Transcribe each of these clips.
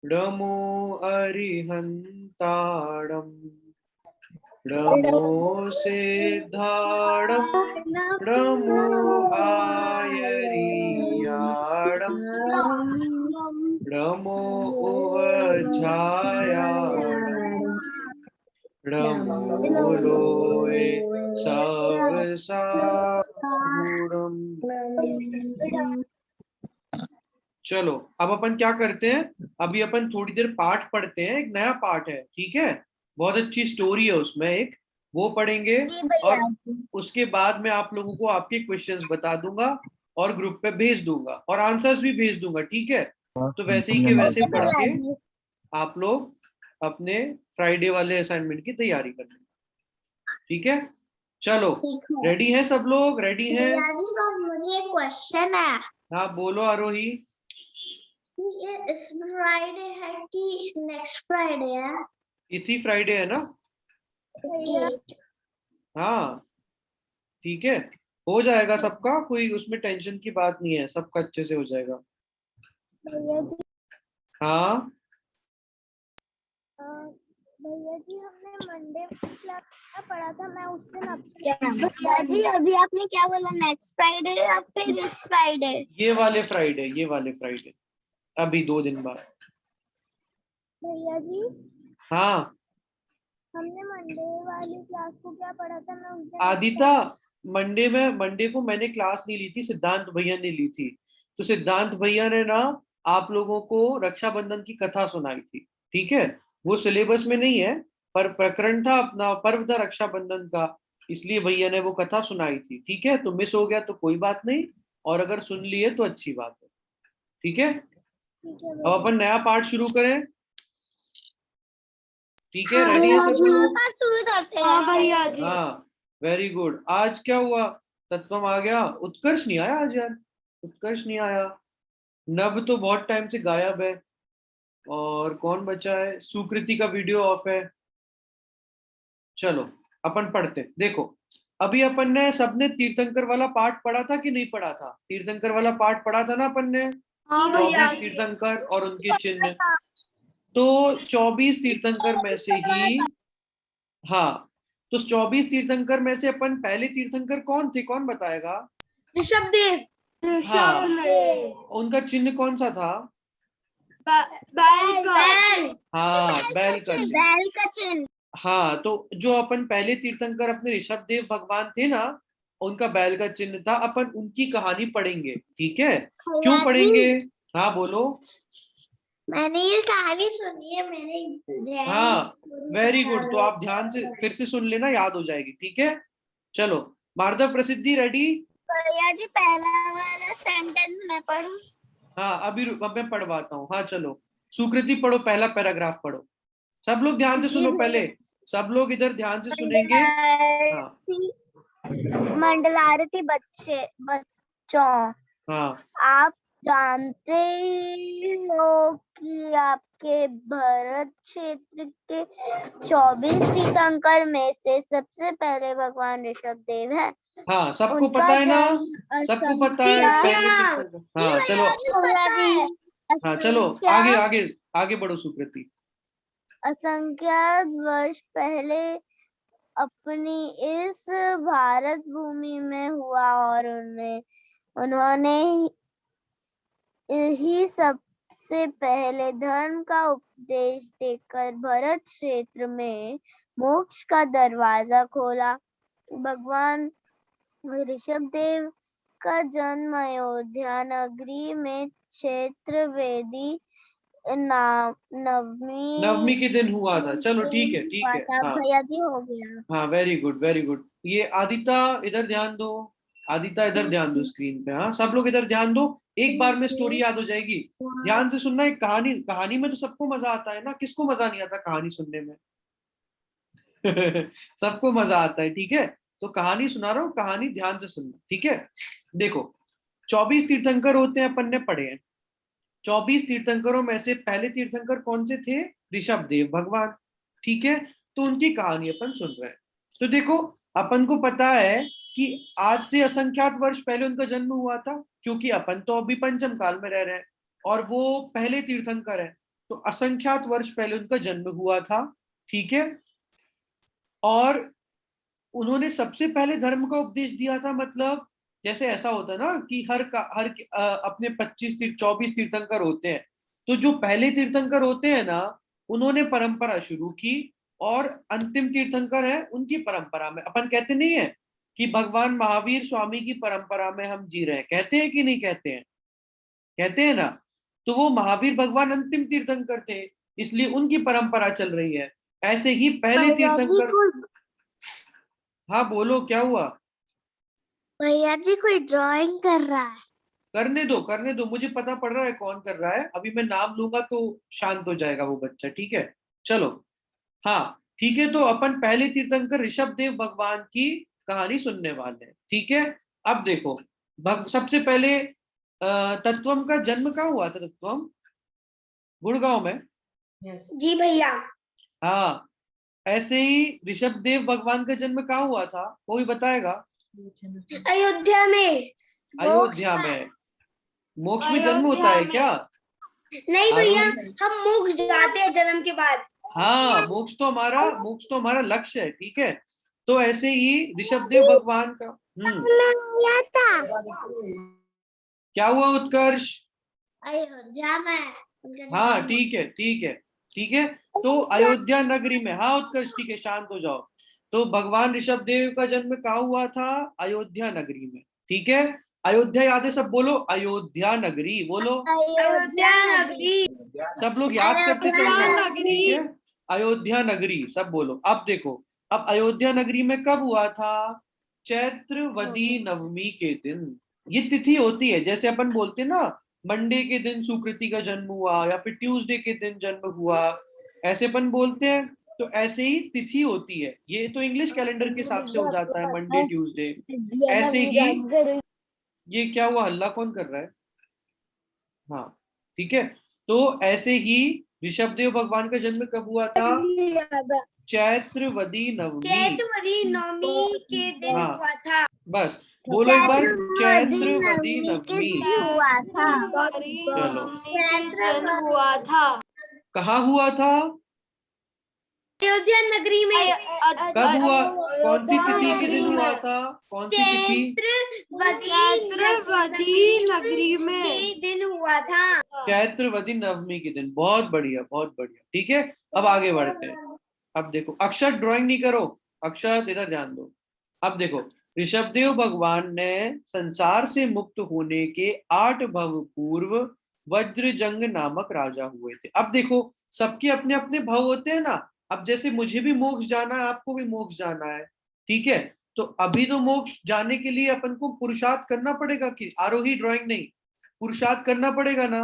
नमो अरिहंताणं नमो सिद्धाणं नमो आयरीयाणं नमो उवझायाणं नमो लोए सवसागुणम्। चलो अब अपन क्या करते हैं, अभी अपन थोड़ी देर पाठ पढ़ते हैं, एक नया पाठ है, ठीक है, बहुत अच्छी स्टोरी है उसमें एक, वो पढ़ेंगे। और उसके बाद मैं आप लोगों को आपके क्वेश्चंस बता दूंगा और ग्रुप पे भेज दूंगा और आंसर्स भी भेज दूंगा, ठीक है। तो वैसे ही के वैसे पढ़ के आप लोग अपने फ्राइडे वाले असाइनमेंट की तैयारी कर लेंगे, ठीक है। चलो रेडी हैं सब लोग, रेडी हैं? मुझे एक क्वेश्चन है। हाँ बोलो आरोही। ये इस फ्राइडे है कि नेक्स्ट फ्राइडे है? इसी फ्राइडे है ना? हाँ ठीक है, हो जाएगा सबका, कोई उसमें टेंशन की बात नहीं है, सबका अच्छे से हो जाएगा। भैया जी, हाँ भैया जी हमने मंडे क्लास में पढ़ा था, मैं उस दिन आपसे भैया जी अभी आपने क्या बोला, नेक्स्ट फ्राइडे या फिर इस फ्राइडे? ये वाले फ्राइडे, ये वाले फ्राइडे, अभी 2 दिन बाद। भैया जी हाँ हमने मंडे वाली क्लास को क्या पढ़ा था, मैं उस दिन आदिता, मंडे को मैंने क्लास नहीं ली थी, सिद्धांत भैया ने ली थी। तो सिद्धांत भैया ने ना आप लोगों को रक्षाबंधन की कथा सुनाई थी, ठीक है। वो सिलेबस में नहीं है, पर प्रकरण था अपना, पर्व था रक्षाबंधन का, इसलिए भैया ने वो कथा सुनाई थी, ठीक है। तो मिस हो गया तो कोई बात नहीं, और अगर सुन लिए तो अच्छी बात है, ठीक है। अब अपन नया पार्ट शुरू करें, ठीक है, रेडी है सब लोग? शुरू करते हैं भैया जी। हाँ वेरी गुड। आज क्या हुआ, तत्वम आ गया, उत्कर्ष नहीं आया आज यार, उत्कर्ष नहीं आया। नभ तो बहुत टाइम से गायब है, और कौन बचा है, सुकृति का वीडियो ऑफ है। चलो अपन पढ़ते हैं। देखो अभी अपन ने सबने तीर्थंकर वाला पाठ पढ़ा था कि नहीं पढ़ा था? तीर्थंकर वाला पाठ पढ़ा था ना अपन ने, 24 तीर्थंकर और उनके चिन्ह। तो 24 तीर्थंकर में से ही, हाँ, तो 24 तीर्थंकर में से अपन पहले तीर्थंकर कौन थे, कौन बताएगा? ऋषभदेव। हाँ उनका चिन्ह कौन सा था? बैल का। हाँ बैल का चिन्ह। बैल का चिन्ह। हाँ तो जो अपन पहले तीर्थंकर अपने ऋषभ देव भगवान थे ना, उनका बैल का चिन्ह था। अपन उनकी कहानी पढ़ेंगे, ठीक है। क्यों पढ़ेंगे? हाँ बोलो। मैंने ये कहानी सुनी है, मैंने हाँ वेरी गुड, तो आप ध्यान से फिर से सुन लेना, याद हो जाएगी, ठीक है। चलो मार्दव प्रसिद्धि रेडी? भैया जी पहला वाला सेंटेंस मैं पढ़ूं? हाँ अभी अब मैं पढ़वाता हूँ, हाँ चलो। सुकृति पढ़ो, पहला पैराग्राफ पढ़ो, सब लोग ध्यान से जी सुनो पहले, सब लोग इधर ध्यान से सुनेंगे। हाँ मंडलारती बच्चों, हाँ आप जानते ही हो कि आपके भरत क्षेत्र के 24 तीर्थंकर में से सबसे पहले भगवान ऋषभ देव है। हाँ सबको पता है ना, सबको पता है पहले तीर्थंकर। हाँ चलो, हाँ चलो आगे आगे आगे बढ़ो सुकृति। असंख्यात वर्ष पहले अपनी इस भारत भूमि में हुआ, और उन्होंने ही सबसे पहले धर्म का उपदेश देकर भरत क्षेत्र में मोक्ष का दरवाजा खोला। भगवान ऋषभ देव का जन्म अयोध्या नगरी में क्षेत्र वेदी नवमी के दिन हुआ था, चलो ठीक है ठीक है। हाँ भैया जी हो गया। हाँ वेरी गुड वेरी गुड। ये आदिता इधर ध्यान दो, आदिता इधर ध्यान दो स्क्रीन पे, हाँ सब लोग इधर ध्यान दो, एक बार में स्टोरी याद हो जाएगी। ध्यान से सुनना, एक कहानी, कहानी में तो सबको मजा आता है ना, किसको मजा नहीं आता कहानी सुनने में? सबको मजा आता है, ठीक है। तो कहानी सुना रहा हूँ, कहानी ध्यान से सुनना, ठीक है। देखो 24 तीर्थंकर होते हैं, अपन ने पढ़े हैं। 24 तीर्थंकरों में से पहले तीर्थंकर कौन से थे? ऋषभ देव भगवान, ठीक है। तो उनकी कहानी अपन सुन रहे हैं। तो देखो अपन को पता है कि आज से असंख्यात वर्ष पहले उनका जन्म हुआ था, क्योंकि अपन तो अभी पंचम काल में रह रहे हैं और वो पहले तीर्थंकर है। तो असंख्यात वर्ष पहले उनका जन्म हुआ था, ठीक है। और उन्होंने सबसे पहले धर्म का उपदेश दिया था, मतलब जैसे ऐसा होता है ना कि अपने 24 तीर्थंकर होते हैं, तो जो पहले तीर्थंकर होते हैं ना, उन्होंने परंपरा शुरू की, और अंतिम तीर्थंकर है उनकी परंपरा में, अपन कहते नहीं है कि भगवान महावीर स्वामी की परंपरा में हम जी रहे हैं, कहते हैं कि नहीं कहते हैं? कहते हैं ना। तो वो महावीर भगवान अंतिम तीर्थंकर थे, इसलिए उनकी परंपरा चल रही है। ऐसे ही पहले भैया जी तीर्थंकर। कोई हाँ बोलो, क्या हुआ? भैया जी कोई ड्राइंग कर रहा है। करने दो, करने दो, मुझे पता पड़ रहा है कौन कर रहा है, अभी मैं नाम लूंगा तो शांत हो जाएगा वो बच्चा, ठीक है। चलो, हाँ ठीक है, तो अपन पहले तीर्थंकर ऋषभ देव भगवान की कहानी सुनने वाले हैं, ठीक है। अब देखो, सबसे पहले तत्वम का जन्म कहाँ हुआ था? तत्वम गुड़गांव में। जी भैया। हाँ, ऐसे ही ऋषभ देव भगवान का जन्म कहाँ हुआ था, कोई बताएगा? अयोध्या में। अयोध्या में। मोक्ष में जन्म होता है क्या? नहीं भैया, आरोही। हम मोक्ष जाते हैं जन्म के बाद। हाँ, मोक्ष तो हमारा लक्ष्य है, ठीक है। तो ऐसे ही ऋषभदेव भगवान का क्या हुआ उत्कर्ष? अयोध्या में। हाँ ठीक है, ठीक है, ठीक है। तो अयोध्या नगरी में, हाँ उत्कर्ष ठीक है, शांत हो जाओ। तो भगवान ऋषभदेव का जन्म कहाँ हुआ था? अयोध्या नगरी में, ठीक है। अयोध्या याद है? सब बोलो, अयोध्या नगरी बोलो। अयोध्या नगरी। सब लोग याद करते चलना, ठीक है। अयोध्या नगरी सब बोलो। अब देखो, अब अयोध्या नगरी में कब हुआ था? चैत्रवदी नवमी के दिन। ये तिथि होती है, जैसे अपन बोलते हैं ना, मंडे के दिन सुकृति का जन्म हुआ, या फिर ट्यूसडे के दिन जन्म हुआ, ऐसे अपन बोलते हैं। तो ऐसे ही तिथि होती है, ये तो इंग्लिश कैलेंडर के हिसाब से हो जाता है, मंडे ट्यूसडे। ऐसे ही ये क्या हुआ, हल्ला कौन कर रहा है? हाँ ठीक है। तो ऐसे ही ऋषभदेव भगवान का जन्म कब हुआ था? चैत्रवदी नवमी। चैत्रवदी नवमी के दिन हाँ हुआ था। बस बोलो एक बार, चैत्रवदी नवमी के नवमी। दिन हुआ था। चलो, हुआ था कहाँ हुआ था? अयोध्या नगरी में। कब हुआ? कौन सी तिथि के दिन हुआ था? कौन सी तिथि? चैत्रवदी नगरी में के दिन हुआ था। चैत्रवदी नवमी के दिन। बहुत बढ़िया, बहुत बढ़िया, ठीक है। अब आगे बढ़ते हैं। अब देखो, अक्षर ड्राइंग नहीं करो, अक्षर इधर ध्यान दो। अब देखो, ऋषभदेव भगवान ने संसार से मुक्त होने के 8 भव पूर्व वज्रजंग नामक राजा हुए थे। अब देखो, सबके अपने अपने भव होते हैं ना। अब जैसे मुझे भी मोक्ष जाना है, आपको भी मोक्ष जाना है, ठीक है। तो अभी तो मोक्ष जाने के लिए अपन को पुरुषार्थ करना पड़ेगा, कि आरोही ड्राइंग नहीं, पुरुषार्थ करना पड़ेगा ना।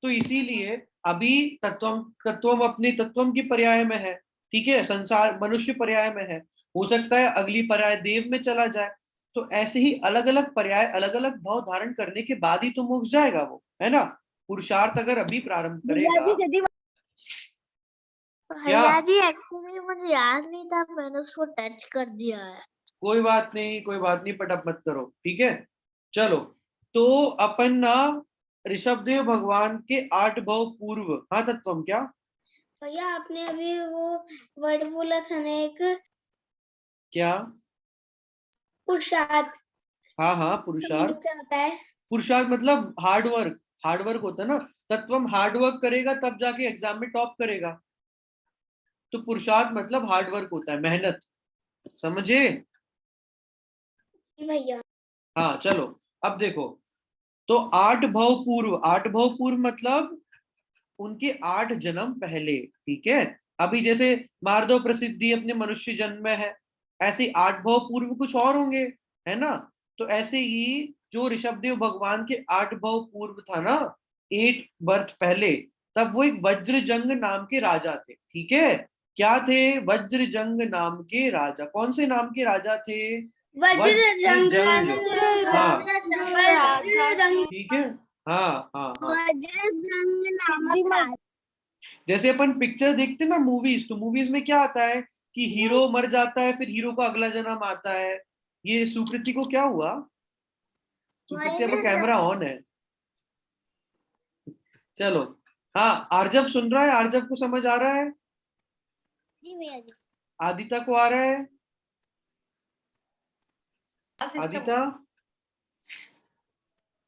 तो इसीलिए अभी तत्वम तत्वम अपने तत्वम की पर्याय में है, ठीक है, संसार मनुष्य पर्याय में है। हो सकता है अगली पर्याय देव में चला जाए। तो ऐसे ही अलग अलग पर्याय, अलग अलग भाव धारण करने के बाद ही तो मोक्ष जाएगा वो, है ना। पुरुषार्थ अगर अभी प्रारंभ करेगा। क्या? भैया जी एक्चुअली मुझे याद नहीं था, मैंने उसको टच कर दिया है। कोई बात नहीं, कोई बात नहीं, पटअप मत करो, ठीक है। चलो, तो अपन ना ऋषभदेव भगवान के 8 भव पूर्व, हाँ तत्वम क्या? भैया आपने अभी वो वर्ड बोला था ना, एक क्या? पुरुषार्थ। हाँ हाँ, उसका मीनिंग पुरुषार्थ। क्या होता है? पुरुषार्थ मतलब हार्ड वर्क, हार्ड वर्क होता है ना। तत्वम हार्ड वर्क करेगा तब जाके एग्जाम में टॉप करेगा। तो पुरुषार्थ मतलब हार्ड वर्क होता है, मेहनत, समझे? जी भैया। हाँ चलो, अब देखो, तो 8 भव पूर्व, 8 भव पूर्व मतलब उनके 8 जन्म पहले, ठीक है। अभी जैसे मार्दव प्रसिद्धि अपने मनुष्य जन्म में है, ऐसे 8 भव पूर्व कुछ और होंगे, है ना। तो ऐसे ही जो ऋषभदेव भगवान के 8 भव पूर्व था ना, 8 बर्थ पहले, तब वो एक वज्रजंग नाम के राजा थे, ठीक है। क्या थे? वज्रजंग नाम के राजा। कौन से नाम के राजा थे? वज्रजंग। हाँ वज्रजंग। ठीक है, हाँ हाँ हाँ। वज्रजंग नामक राजा। जैसे अपन पिक्चर देखते हैं ना, मूवीज, तो मूवीज में क्या आता है कि हीरो मर जाता है, फिर हीरो का अगला जन्म आता है। ये सुकृति को क्या हुआ? सुकृति का कैमरा ऑन है। चलो, हाँ, आर्जव सुन रहा है? आर्जव को समझ आ रहा है? जी भैया जी। आदिता को आ रहा है? आदिता,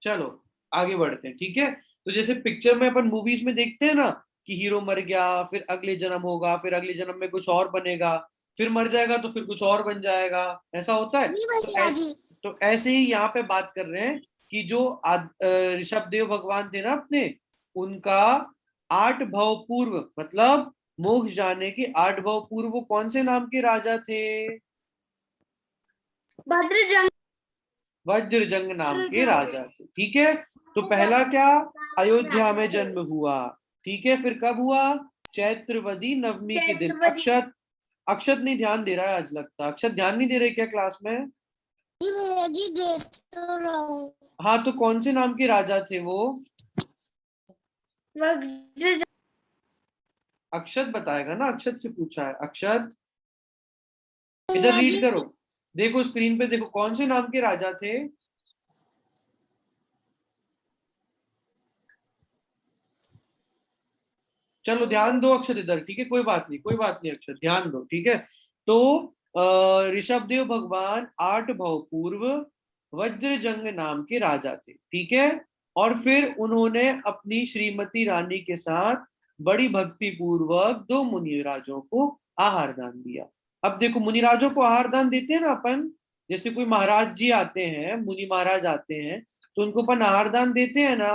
चलो आगे बढ़ते हैं, ठीक है। तो जैसे पिक्चर में अपन मूवीज में देखते हैं ना कि हीरो मर गया, फिर अगले जन्म होगा, फिर अगले जन्म में कुछ और बनेगा, फिर मर जाएगा तो फिर कुछ और बन जाएगा, ऐसा होता है। तो ऐसे ही यहाँ पे बात कर रहे हैं कि जो ऋषभ देव भगवान थे ना अपने, उनका 8 भव पूर्व, मतलब मोक्ष जाने के 8 भव पूर्व वो कौन से नाम के राजा थे? भद्रजंग। वज्रजंग नाम के राजा थे, ठीक है। तो पहला क्या, अयोध्या में जन्म हुआ, ठीक है। फिर कब हुआ? चैत्रवदी नवमी के दिन। अक्षत, अक्षत नहीं ध्यान दे रहा है आज, लगता है अक्षत ध्यान नहीं दे रहे क्या क्लास में? जी भैया जी, देख तो रहा हूँ। हाँ, तो कौन से नाम के राजा थे वो? अक्षत बताएगा ना, अक्षत से पूछा है। अक्षत इधर रीड करो, देखो स्क्रीन पे देखो, कौन से नाम के राजा थे? चलो ध्यान दो अक्षत इधर, ठीक है, कोई बात नहीं, कोई बात नहीं अक्षत, ध्यान दो, ठीक है। तो ऋषभदेव भगवान 8 भव पूर्व वज्रजंग नाम के राजा थे, ठीक है। और फिर उन्होंने अपनी श्रीमती रानी के साथ बड़ी भक्ति पूर्वक 2 मुनिराजों को आहार दान दिया। अब देखो, मुनिराजों को आहार दान देते हैं ना अपन, जैसे कोई महाराज जी आते हैं, मुनि महाराज आते हैं, तो उनको अपन आहार दान देते हैं ना।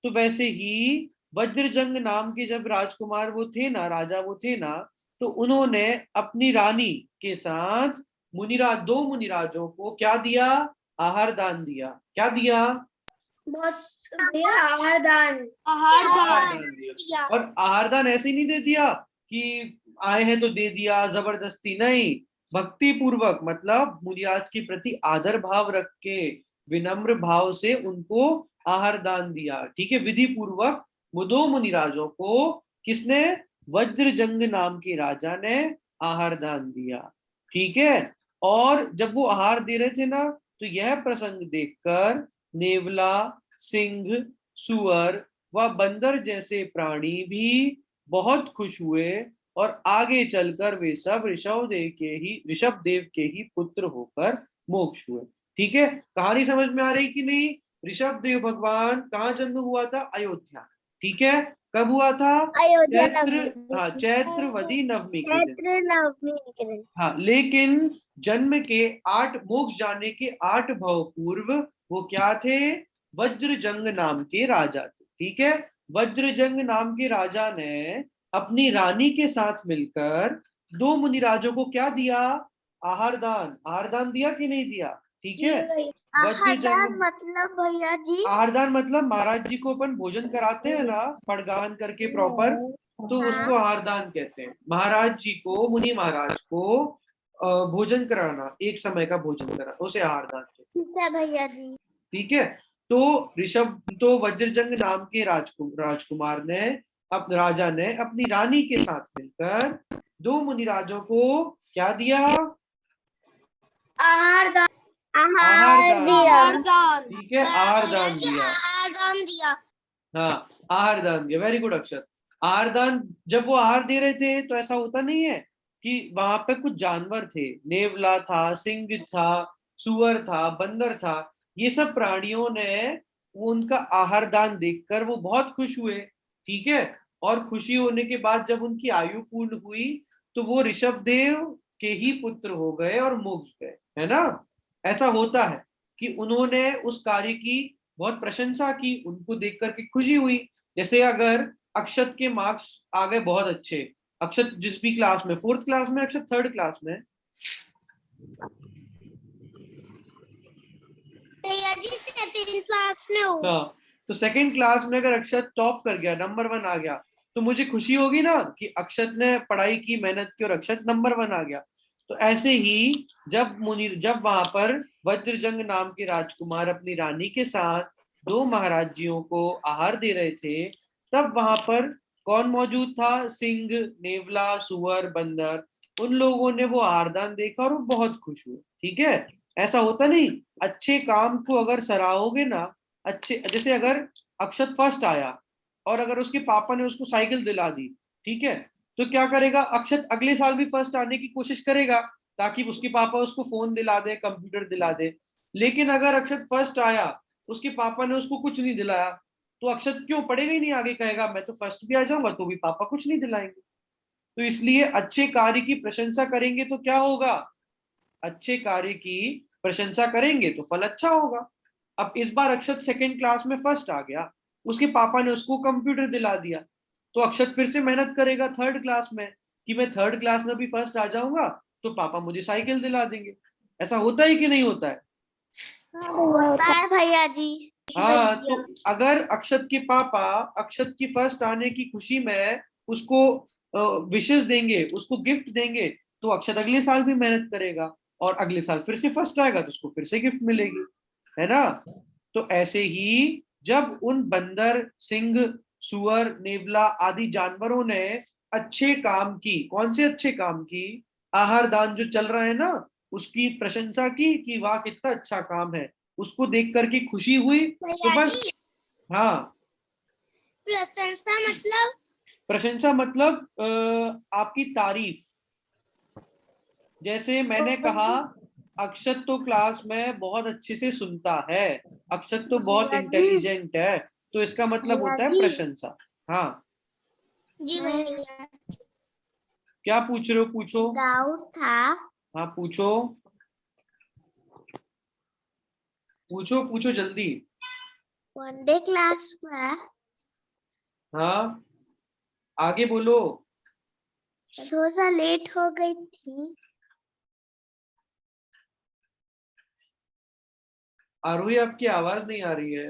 तो वैसे ही वज्रजंग नाम के जब राजकुमार वो थे ना, राजा वो थे ना, तो उन्होंने अपनी रानी के साथ 2 मुनिराजों को क्या दिया? आहार दान दिया। क्या दिया? आहार दान। आहार दान दिया। और आहार दान ऐसे ही नहीं दे दिया कि आए हैं तो दे दिया जबरदस्ती, नहीं, भक्ति पूर्वक, मतलब मुनिराज के प्रति आदर भाव रख के, विनम्र भाव से उनको आहार दान दिया, ठीक है, विधि पूर्वक। वो 2 मुनिराजों को किसने? वज्रजंग नाम के राजा ने आहार दान दिया, ठीक है। और जब वो आहार दे रहे थे ना, तो यह प्रसंग देखकर नेवला, सिंह, सुअर व बंदर जैसे प्राणी भी बहुत खुश हुए, और आगे चलकर वे सब ऋषभ देव के ही पुत्र होकर मोक्ष हुए, ठीक है। कहानी समझ में आ रही कि नहीं? ऋषभ देव भगवान कहाँ जन्म हुआ था? अयोध्या, ठीक है। कब हुआ था? अयोध्या चैत्र, नगरी। हाँ, चैत्रवदी नवमी के दिन। चैत्र नवमी के दिन। हाँ, लेकिन जन्म के 8 मोक्ष जाने के 8 भव पूर्व वो क्या थे? वज्रजंग नाम के राजा थे, ठीक है। वज्रजंग नाम के राजा ने अपनी रानी के साथ मिलकर 2 मुनिराजों को क्या दिया? आहार दान। आहार दान दिया कि नहीं दिया? ठीक है। आहार दान वज्रजंग, मतलब भैया जी? आहार दान मतलब महाराज जी को अपन भोजन कराते हैं ना, पड़गान करके प्रॉपर, तो उसको आहार दान कहते हैं। महाराज जी को, मुनि महाराज को भोजन कराना, एक समय का भोजन कराना, उसे आहार दान कहते हैं, ठीक है भैया जी। ठीक है। तो तो वज्रजंग नाम के राजकुमार ने, अब राजा ने अपनी रानी के साथ मिलकर 2 मुनिराजों को क्या दिया? आहार दान। आहार दान दिया। दिया, ठीक है, आहार दान दिया। आहार दान दिया। हाँ, आहार दान दिया, वेरी गुड अक्षर। आहार दान, जब वो आहार दे रहे थे तो ऐसा होता नहीं है कि वहां पे कुछ जानवर थे, नेवला था, सिंह था, सुअर था, बंदर था, ये सब प्राणियों ने वो उनका आहार दान देखकर वो बहुत खुश हुए, ठीक है। और खुशी होने के बाद जब उनकी आयु पूर्ण हुई, तो वो ऋषभ देव के ही पुत्र हो गए और मोक्ष गए, है ना। ऐसा होता है कि उन्होंने उस कार्य की बहुत प्रशंसा की, उनको देख करके खुशी हुई। जैसे अगर अक्षत के मार्क्स आ गए बहुत अच्छे, अक्षत जिस भी क्लास में, 4th क्लास में, अक्षत 3rd क्लास में, भैया जी 2nd क्लास में हूँ। हाँ, तो 2nd क्लास में अगर अक्षत टॉप कर गया, नंबर 1 आ गया, तो मुझे खुशी होगी ना कि अक्षत ने पढ़ाई की, मेहनत की, और अक्षत नंबर 1 आ गया। तो ऐसे ही जब वहां पर वज्रजंग नाम के राजकुमार अपनी रानी के साथ 2 महाराजियों को आहार दे रहे थे, तब वहां पर कौन मौजूद था? सिंह, नेवला, सुअर, बंदर, उन लोगों ने वो आहार दान देखा और वो बहुत खुश हुए, ठीक है। ऐसा होता नहीं, अच्छे काम को अगर सराहोगे ना, अच्छे, जैसे अगर अक्षत फर्स्ट आया, और अगर उसके पापा ने उसको साइकिल दिला दी, ठीक है, तो क्या करेगा अक्षत? अगले साल भी फर्स्ट आने की कोशिश करेगा ताकि उसके पापा उसको फोन दिला दे, कंप्यूटर दिला दे। लेकिन अगर अक्षत फर्स्ट आया, उसके पापा ने उसको कुछ नहीं दिलाया, तो अक्षत क्यों पढ़ेगा ही नहीं आगे, कहेगा मैं तो फर्स्ट भी आ जाऊंगा तो भी पापा कुछ नहीं दिलाएंगे। तो इसलिए अच्छे कार्य की प्रशंसा करेंगे तो क्या होगा? अच्छे कार्य की प्रशंसा करेंगे तो फल अच्छा होगा। अब इस बार अक्षत सेकंड क्लास में फर्स्ट आ गया, उसके पापा ने उसको कंप्यूटर दिला दिया, तो अक्षत फिर से मेहनत करेगा थर्ड क्लास में कि मैं थर्ड क्लास में भी फर्स्ट आ जाऊंगा तो पापा मुझे साइकिल दिला देंगे। ऐसा होता है कि नहीं होता है? होता है भैया जी। हाँ, तो अगर अक्षत के पापा अक्षत की फर्स्ट आने की खुशी में उसको विशेष देंगे, उसको गिफ्ट देंगे, तो अक्षत अगले साल भी मेहनत करेगा और अगले साल फिर से फर्स्ट आएगा तो उसको फिर से गिफ्ट मिलेगी, है ना? तो ऐसे ही जब उन बंदर, सिंह, सुअर, नेवला आदि जानवरों ने अच्छे काम की, कौन से अच्छे काम की? आहार दान जो चल रहा है ना, उसकी प्रशंसा की कि वाह कितना अच्छा काम है, उसको देख करके खुशी हुई, तो बस। हाँ, प्रशंसा मतलब? प्रशंसा मतलब आपकी तारीफ। जैसे मैंने कहा अक्षत तो क्लास में बहुत अच्छे से सुनता है, अक्षत तो बहुत भैया जी, इंटेलिजेंट है, तो इसका मतलब भैया होता है जी, प्रशंसा। हाँ, जी भैया, क्या पूछ रहे हो? पूछो। डाउट था। हाँ पूछो, पूछो पूछो जल्दी। वनडे क्लास में हाँ, आगे बोलो। थोड़ा सा लेट हो गई थी। आरोही आपकी आवाज नहीं आ रही है।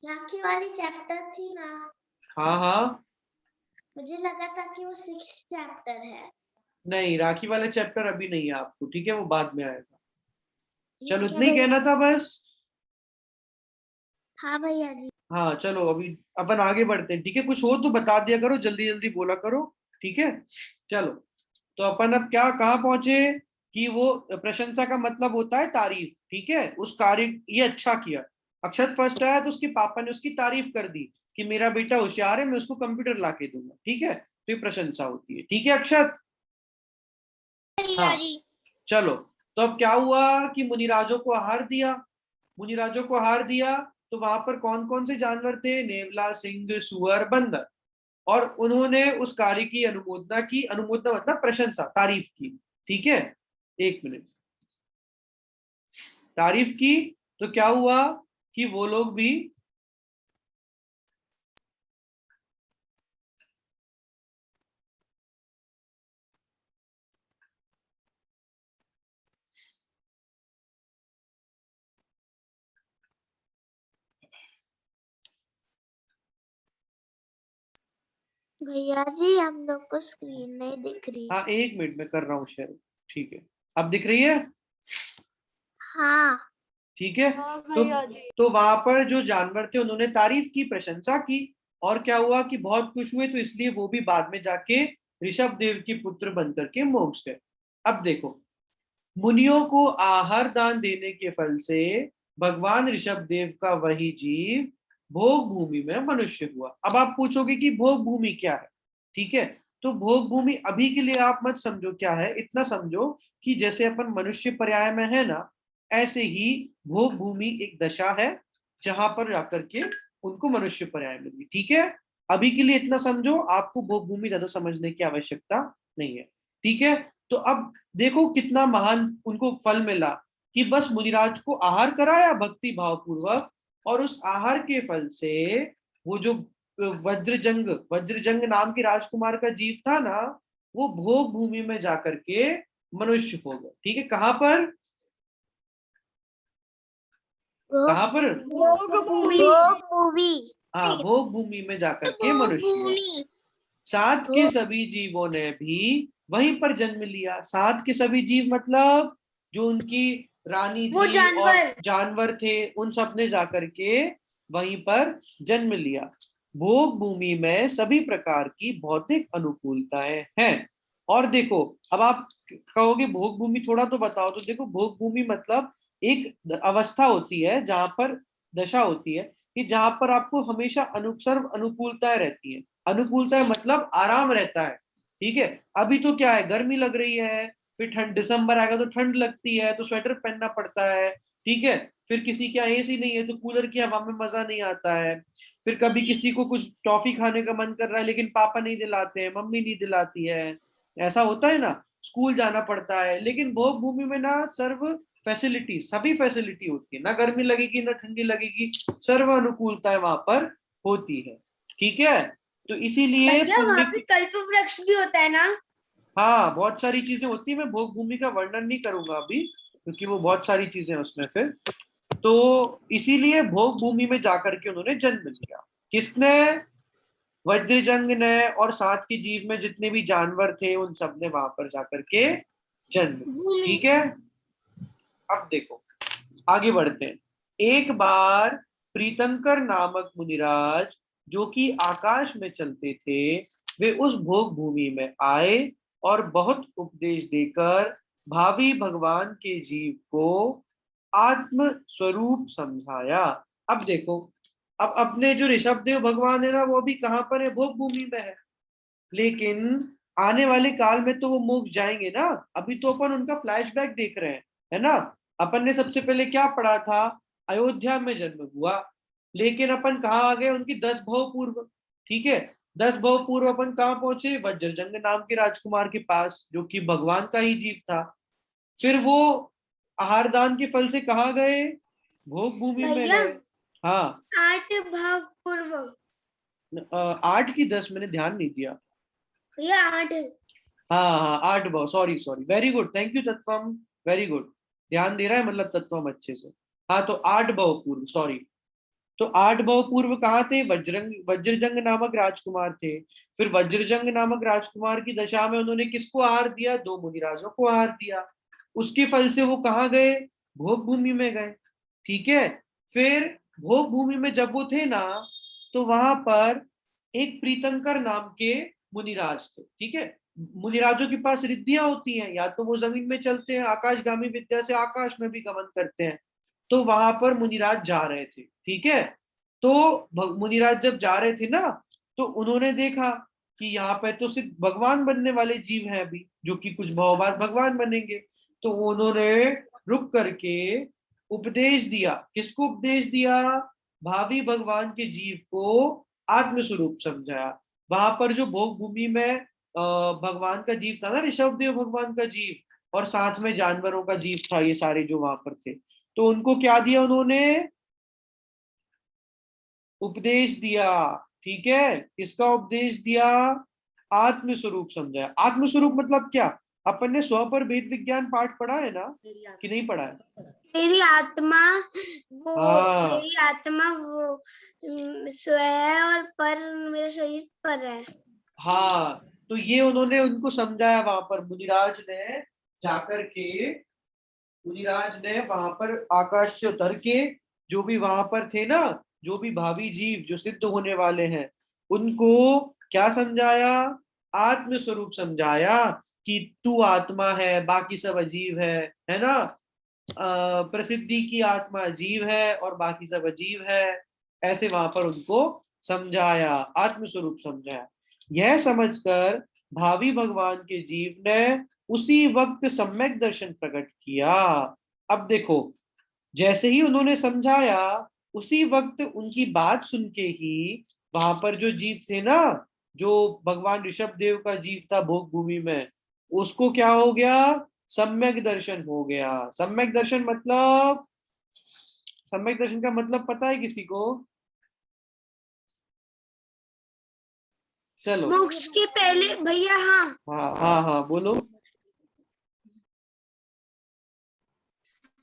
राखी वाली चैप्टर थी ना, हाँ हाँ, मुझे लगा था कि वो 6 चैप्टर है। नहीं राखी वाला चैप्टर अभी नहीं है आपको, ठीक है, वो बाद में आएगा। चलो ठीक है इतना ही कहना भैया। था बस। हाँ भैया जी। हाँ चलो अभी अपन आगे बढ़ते हैं, ठीक है? कुछ हो तो बता दिया करो, जल्दी जल्दी बोला करो, ठीक है? चलो, तो अपन अब क्या कहाँ पहुंचे कि वो प्रशंसा का मतलब होता है तारीफ, ठीक है? उस कार्य, ये अच्छा किया, अक्षत फर्स्ट आया तो उसके पापा ने उसकी तारीफ कर दी कि मेरा बेटा होशियार है, मैं उसको कंप्यूटर ला के दूंगा, ठीक है? तो ये प्रशंसा होती है, ठीक है अक्षत? हाँ, चलो, तो अब क्या हुआ कि मुनिराजों को आहार दिया, मुनिराजों को आहार दिया, तो वहां पर कौन कौन से जानवर थे? नेवला, सिंह, सुअर, बंदर। और उन्होंने उस कार्य की अनुमोदना की, अनुमोदना मतलब प्रशंसा, तारीफ की, ठीक है? एक मिनट, तारीफ की, तो क्या हुआ कि वो लोग भी भैया जी, हम लोग को स्क्रीन नहीं दिख रही। हाँ एक मिनट में कर रहा हूँ शेयर, ठीक है? अब दिख रही है? हाँ। ठीक है। हाँ तो भैया जी। तो वहां पर जो जानवर थे उन्होंने तारीफ की, प्रशंसा की, और क्या हुआ कि बहुत खुश हुए, तो इसलिए वो भी बाद में जाके ऋषभ देव के पुत्र बनकर के मोक्ष गए। अब देखो, मुनियों को आहार दान देने के फल से भगवान ऋषभ देव का वही जीव भोग भूमि में मनुष्य हुआ। अब आप पूछोगे कि भोग भूमि क्या है, ठीक है? तो भोग भूमि अभी के लिए आप मत समझो क्या है, इतना समझो कि जैसे अपन मनुष्य पर्याय में है ना, ऐसे ही भोग भूमि एक दशा है जहां पर जाकर के उनको मनुष्य पर्याय मिली, ठीक है? अभी के लिए इतना समझो, आपको भोग भूमि ज्यादा समझने की आवश्यकता नहीं है, ठीक है? तो अब देखो कितना महान उनको फल मिला कि बस मुनिराज को आहार कराया भक्ति भाव पूर्वक, और उस आहार के फल से वो जो वज्रजंग, वज्रजंग नाम के राजकुमार का जीव था ना, वो भोग भूमि में जाकर के मनुष्य हो गए, ठीक है? कहां पर? कहां पर? भोग मूवी। हाँ, भोग भूमि में जाकर के मनुष्य हुआ। साथ के सभी जीवों ने भी वहीं पर जन्म लिया। साथ के सभी जीव मतलब जो उनकी रानी वो थी और जानवर। जानवर थे, उन सब ने जाकर के वहीं पर जन्म लिया। भोग भूमि में सभी प्रकार की भौतिक अनुकूलताएं हैं। और देखो, अब आप कहोगे भोग भूमि थोड़ा तो बताओ, तो देखो भोग भूमि मतलब एक अवस्था होती है जहां पर, दशा होती है कि जहां पर आपको हमेशा सर्व अनुकूलताएं रहती है। अनुकूलताएं मतलब आराम रहता है, ठीक है। अभी तो क्या है, गर्मी लग रही है, फिर ठंड, दिसंबर आएगा तो ठंड लगती है तो स्वेटर पहनना पड़ता है, ठीक है। फिर किसी के यहाँ एसी नहीं है तो कूलर की हवा में मजा नहीं आता है। फिर कभी किसी को कुछ टॉफी खाने का मन कर रहा है लेकिन पापा नहीं दिलाते हैं, मम्मी नहीं दिलाती है, ऐसा होता है ना। स्कूल जाना पड़ता है, लेकिन भोग भूमि में ना सर्व फैसिलिटी, सभी फैसिलिटी होती है, ना गर्मी लगेगी ना ठंडी लगेगी, सर्व अनुकूलता वहां पर होती है, ठीक है। तो इसीलिए भैया वहाँ पे पुण्य, कल्प वृक्ष भी होता है ना? हाँ बहुत सारी चीजें होती है, मैं भोग भूमि का वर्णन नहीं करूंगा अभी क्योंकि वो बहुत सारी चीजें हैं उसमें फिर। तो इसीलिए भोग भूमि में जाकर के उन्होंने जन्म लिया। किसने? वज्रजंग ने, और साथ के जीव में जितने भी जानवर थे उन सब ने वहां पर जाकर के जन्म लिया, भूमि। ठीक है। अब देखो, आगे बढ़ते हैं। एक बार प्रीतंकर नामक मुनिराज, जो कि आकाश में चलते थे, वे उस भोग भूमि में आए और बहुत उपदेश देकर भावी भगवान के जीव को आत्म स्वरूप समझाया। अब देखो, अब अपने जो ऋषभ देव भगवान है ना, वो भी कहां पर है? भोग भूमि में है। लेकिन आने वाले काल में तो वो मोक्ष जाएंगे ना। अभी तो अपन उनका फ्लैशबैक देख रहे हैं, है ना। अपन ने सबसे पहले क्या पढ़ा था? अयोध्या में जन्म हुआ, लेकिन अपन कहाँ आ गए? उनकी 10 भव पूर्व, ठीक है। 10 भव पूर्व अपन कहाँ पहुंचे? वज्रजंग नाम के राजकुमार के पास, जो कि भगवान का ही जीव था। फिर वो आहार दान के फल से कहाँ गए? भोग भूमि में भैया गए। हाँ। 8 भाव पूर्व। 8 की 10 मैंने ध्यान नहीं दिया। भैया 8। हाँ हाँ, 8 भाव, sorry sorry, very good, thank you तत्वम, very good. ध्यान दे रहा है मतलब तत्वम अच्छे से। हाँ तो 8 भाव पूर्व, सॉरी। तो 8 भाव पूर्व कहाँ थे? वज्रजंग नामक राजकुमार थे। फिर वज्रजंग नामक राजकुमार की दशा में उन्होंने किसको आहार दिया? 2 मुनिराजों को आहार दिया। उसके फल से वो कहाँ गए? भोग भूमि में गए, ठीक है। फिर भोग भूमि में जब वो थे ना, तो वहां पर एक प्रीतंकर नाम के मुनिराज थे, ठीक है। मुनिराजों के पास रिद्धियां होती हैं, या तो वो जमीन में चलते हैं, आकाशगामी विद्या से आकाश में भी गमन करते हैं। तो वहां पर मुनिराज जा रहे थे, ठीक है। तो मुनिराज जब जा रहे थे ना, तो उन्होंने देखा कि यहाँ पे तो सिर्फ भगवान बनने वाले जीव हैं अभी, जो कि कुछ भाव बाद भगवान बनेंगे। तो उन्होंने रुक करके उपदेश दिया। किसको उपदेश दिया? भावी भगवान के जीव को आत्म स्वरूप समझाया। वहां पर जो भोग भूमि में भगवान का जीव था ना, ऋषभ देव भगवान का जीव, और साथ में जानवरों का जीव था, ये सारे जो वहां पर थे, तो उनको क्या दिया उन्होंने? उपदेश दिया, ठीक है। किसका उपदेश दिया? आत्म स्वरूप समझाया। आत्म स्वरूप मतलब क्या? अपन ने स्व पर वेद विज्ञान पाठ पढ़ा है ना, कि नहीं पढ़ा है? मेरी आत्मा वो हाँ मेरी आत्मा वो स्व है और पर मेरा शरीर पर है। हाँ, तो ये उन्होंने उनको समझाया वहां पर। जाकर के मुनिराज ने वहां पर आकाश से उतर के, जो भी वहां पर थे ना, जो भी भावी जीव जो सिद्ध होने वाले हैं, उनको क्या समझाया? आत्म स्वरूप समझाया, कि तू आत्मा है, बाकी सब अजीब है ना। प्रसिद्धि की आत्मा जीव है और बाकी सब अजीब है। ऐसे वहां पर उनको समझाया, आत्म स्वरूप समझाया। यह समझकर भावी भगवान के जीव ने उसी वक्त सम्यक दर्शन प्रकट किया। अब देखो, जैसे ही उन्होंने समझाया, उसी वक्त उनकी बात सुन के ही वहां पर जो जीव थे ना, जो भगवान ऋषभ देव का जीव था भोग भूमि में, उसको क्या हो गया? सम्यक दर्शन हो गया। सम्यक दर्शन मतलब, सम्यक दर्शन का मतलब पता है किसी को? चलो। मोक्ष के पहले भैया। हाँ, हाँ हाँ हाँ, बोलो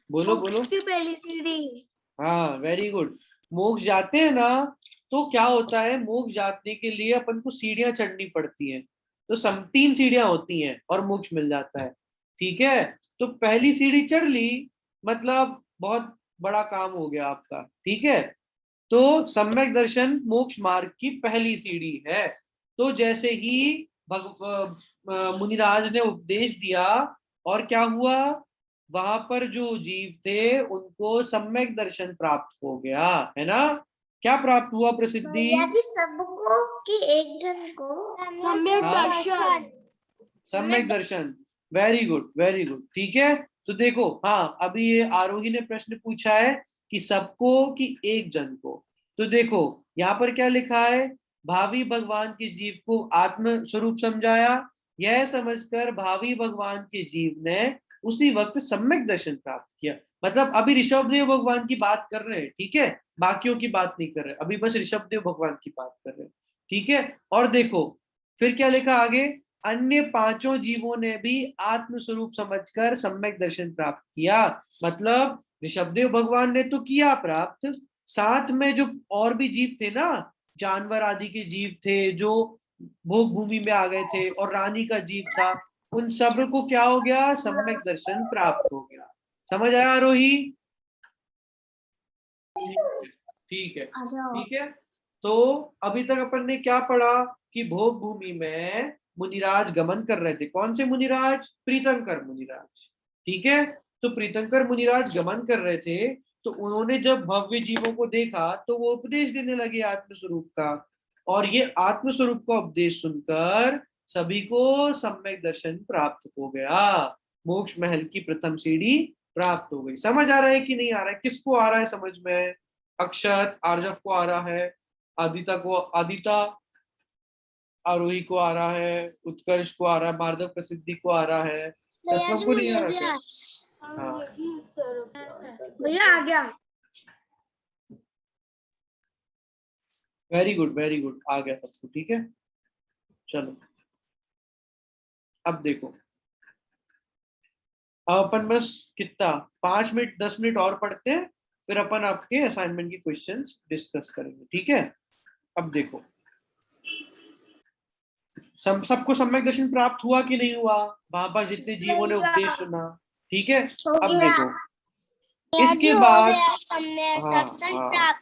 बोलो मोक्ष बोलो। की पहली सीढ़ी। हाँ वेरी गुड। मोक्ष जाते हैं ना, तो क्या होता है? मोक्ष जाने के लिए अपन को सीढ़ियां चढ़नी पड़ती हैं। तो 3 सीढ़ियां होती हैं और मोक्ष मिल जाता है, ठीक है। तो पहली सीढ़ी चढ़ ली, मतलब बहुत बड़ा काम हो गया आपका, ठीक है। तो सम्यक दर्शन मोक्ष मार्ग की पहली सीढ़ी है। तो जैसे ही मुनिराज ने उपदेश दिया, और क्या हुआ? वहां पर जो जीव थे उनको सम्यक दर्शन प्राप्त हो गया, है ना। क्या प्राप्त हुआ प्रसिद्धि? सबको कि एक जन को सम्यक हाँ। दर्शन। सम्यक दर्शन। वेरी गुड, वेरी गुड, ठीक है। तो देखो, हाँ, अभी ये आरोही ने प्रश्न पूछा है कि सबको कि एक जन को। तो देखो यहाँ पर क्या लिखा है, भावी भगवान के जीव को आत्म स्वरूप समझाया, यह समझकर भावी भगवान के जीव ने उसी वक्त सम्यक दर्शन प्राप्त किया। मतलब अभी ऋषभदेव भगवान की बात कर रहे हैं, ठीक है, बाकियों की बात नहीं कर रहे, अभी बस ऋषभदेव भगवान की बात कर रहे हैं, ठीक है। और देखो फिर क्या लिखा आगे, अन्य पांचों जीवों ने भी आत्म स्वरूप समझकर सम्यक दर्शन प्राप्त किया। मतलब ऋषभदेव भगवान ने तो किया प्राप्त, साथ में जो और भी जीव थे ना, जानवर आदि के जीव थे जो भोग भूमि में आ गए थे, और रानी का जीव था, उन सब को क्या हो गया, सम्यक दर्शन प्राप्त हो गया। समझ आया आरोही? ठीक है, ठीक है। तो अभी तक अपन ने क्या पढ़ा कि भोग भूमि में मुनिराज गमन कर रहे थे। कौन से मुनिराज? प्रीतंकर मुनिराज, ठीक है। तो प्रीतंकर मुनिराज गमन कर रहे थे, तो उन्होंने जब भव्य जीवों को देखा तो वो उपदेश देने लगे आत्मस्वरूप का, और ये आत्मस्वरूप का उपदेश सुनकर सभी को सम्यक दर्शन प्राप्त हो गया, मोक्ष महल की प्रथम सीढ़ी प्राप्त हो गई। समझ आ रहा है कि नहीं आ रहा है? किसको आ रहा है समझ में? अक्षत आर्जव को आ रहा है, आदिता आरोही को आ रहा है, उत्कर्ष को आ रहा है, मार्दव प्रसिद्धि को आ रहा है, तत्व को नहीं आ रहा क्या? हाँ, भैया आ गया। वेरी गुड, वेरी गुड, आ गया सबको, ठीक है। चलो अब देखो, अब अपन बस कितना 5 मिनट 10 मिनट और पढ़ते हैं, फिर अपन आपके असाइनमेंट की क्वेश्चंस डिस्कस करेंगे, ठीक है। अब देखो, सबको सम्यक दर्शन प्राप्त हुआ कि नहीं हुआ, वहां पर जितने जीवों ने उपदेश सुना, ठीक है। अब देखो इसके बाद, हाँ हाँ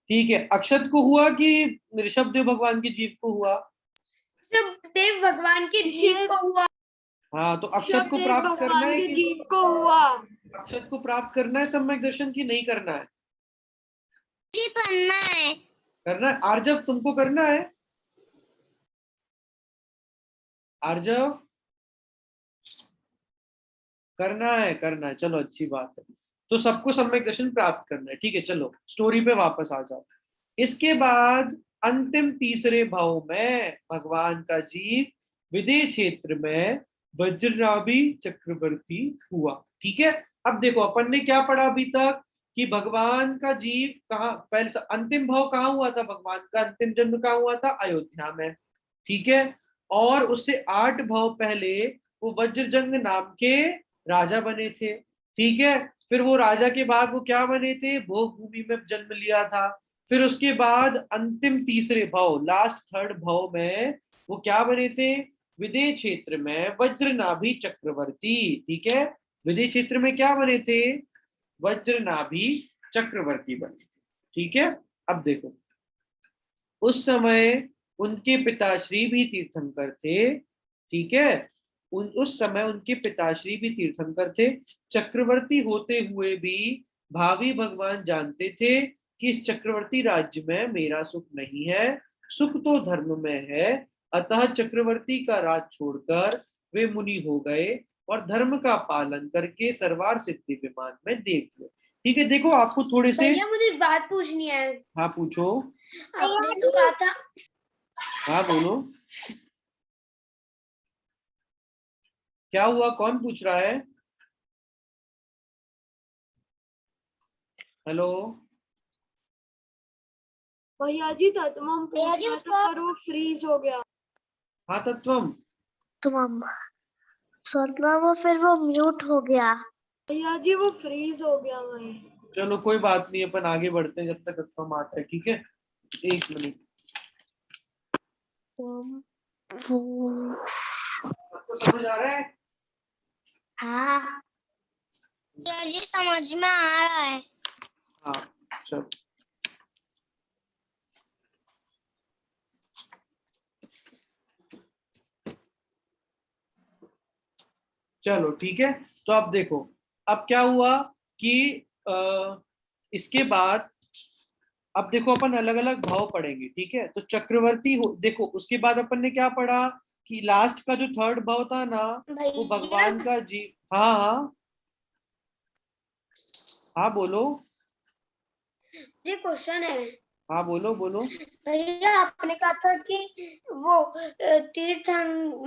ठीक है, अक्षत को हुआ कि ऋषभदेव भगवान के जीव को हुआ? देव भगवान के जीव को हुआ। हाँ, तो अक्षत को प्राप्त करना है कि जीव को हुआ। अक्षत को प्राप्त करना है सम्यक दर्शन की नहीं करना है? जी करना है। करना है। आर्जव तुमको करना है? आर्जव करना है, करना है, चलो अच्छी बात है। तो सबको सम्यक दर्शन प्राप्त करना है, ठीक है। चलो स्टोरी पे वापस आ जाओ। इसके बाद अंतिम तीसरे भाव में भगवान का जीव विदेह क्षेत्र में वज्रनाभि चक्रवर्ती हुआ, ठीक है। अब देखो अपन ने क्या पढ़ा अभी तक कि भगवान का जीव कहाँ, पहले अंतिम भाव कहाँ हुआ था, भगवान का अंतिम जन्म कहाँ हुआ था, अयोध्या में, ठीक है। और उससे 8 भाव पहले वो वज्रजंग नाम के राजा बने थे, ठीक है। फिर वो राजा के बाद वो क्या बने थे, भोग भूमि में जन्म लिया था। फिर उसके बाद अंतिम तीसरे भाव, लास्ट थर्ड भाव में वो क्या बने थे, विदेह क्षेत्र में वज्रनाभि चक्रवर्ती, ठीक है। विदेह क्षेत्र में क्या बने थे, वज्रनाभि चक्रवर्ती बने थे, ठीक है। अब देखो उस समय उनके पिताश्री भी तीर्थंकर थे, ठीक है। उस समय उनके पिताश्री भी तीर्थंकर थे। चक्रवर्ती होते हुए भी भावी भगवान जानते थे कि इस चक्रवर्ती राज्य में मेरा सुख नहीं है, सुख तो धर्म में है। अतः चक्रवर्ती का राज छोड़कर वे मुनि हो गए और धर्म का पालन करके सर्वार सिद्धि विमान में देख गए, ठीक है। देखो आपको थोड़े से, भैया मुझे बात पूछनी है। हाँ पूछो। आपने तो कहा था। हाँ बोलो, क्या हुआ, कौन पूछ रहा है? हेलो। भैया जी तत्वम भैया जी, पूछना उसको था पर वो फ्रीज हो गया। हाँ तत्वम, तुम सोचना वो फिर वो म्यूट हो गया। भैया जी वो फ्रीज हो गया मैं। चलो कोई बात नहीं, अपन आगे बढ़ते हैं जब तक तत्वम आता है, ठीक है। 1 मिनट, सबको समझ आ रहा है? हाँ जी समझ में आ रहा है। हाँ चलो, चलो ठीक है। तो अब देखो, अब क्या हुआ कि इसके बाद अब देखो अपन अलग अलग भाव पढ़ेंगे, ठीक है। तो चक्रवर्ती हो, देखो उसके बाद अपन ने क्या पढ़ा कि लास्ट का जो थर्ड भाव था ना, वो भैया भगवान का जी। हाँ हाँ हाँ बोलो। ये क्वेश्चन है। हाँ बोलो बोलो। भैया आपने कहा था कि वो